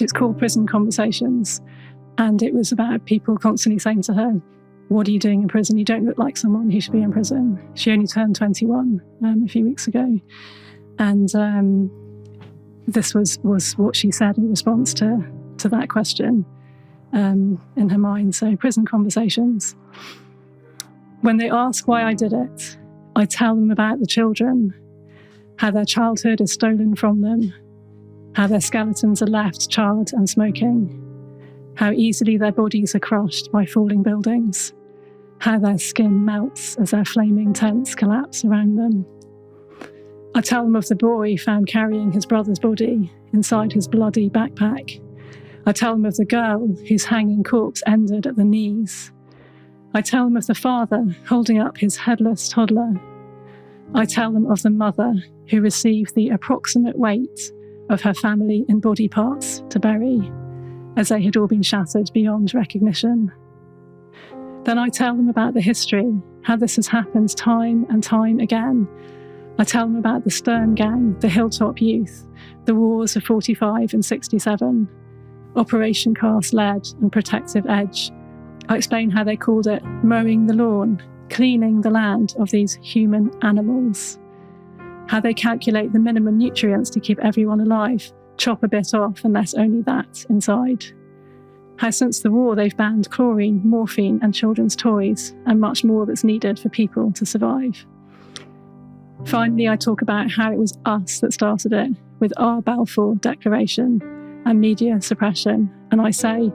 It's called Prison Conversations. And it was about people constantly saying to her, what are you doing in prison? You don't look like someone who should be in prison. She only turned 21 a few weeks ago. And this was what she said in response to that question in her mind. So Prison Conversations. When they ask why I did it, I tell them about the children, how their childhood is stolen from them, how their skeletons are left charred and smoking, how easily their bodies are crushed by falling buildings, how their skin melts as their flaming tents collapse around them. I tell them of the boy found carrying his brother's body inside his bloody backpack. I tell them of the girl whose hanging corpse ended at the knees. I tell them of the father holding up his headless toddler. I tell them of the mother who received the approximate weight of her family in body parts to bury, as they had all been shattered beyond recognition. Then I tell them about the history, how this has happened time and time again. I tell them about the Stern Gang, the Hilltop Youth, the wars of 45 and 67, Operation Cast Lead and Protective Edge. I explain how they called it mowing the lawn, cleaning the land of these human animals, how they calculate the minimum nutrients to keep everyone alive, chop a bit off and left only that inside. How since the war they've banned chlorine, morphine and children's toys, and much more that's needed for people to survive. Finally, I talk about how it was us that started it, with our Balfour Declaration and media suppression, and I say,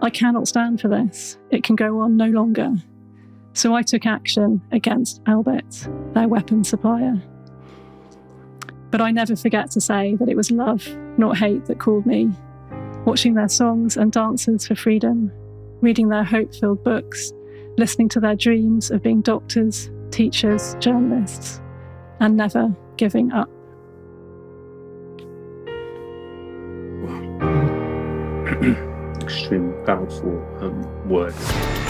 I cannot stand for this. It can go on no longer. So I took action against Elbit, their weapons supplier. But I never forget to say that it was love, not hate, that called me. Watching their songs and dances for freedom, reading their hope-filled books, listening to their dreams of being doctors, teachers, journalists, and never giving up. Extremely powerful words.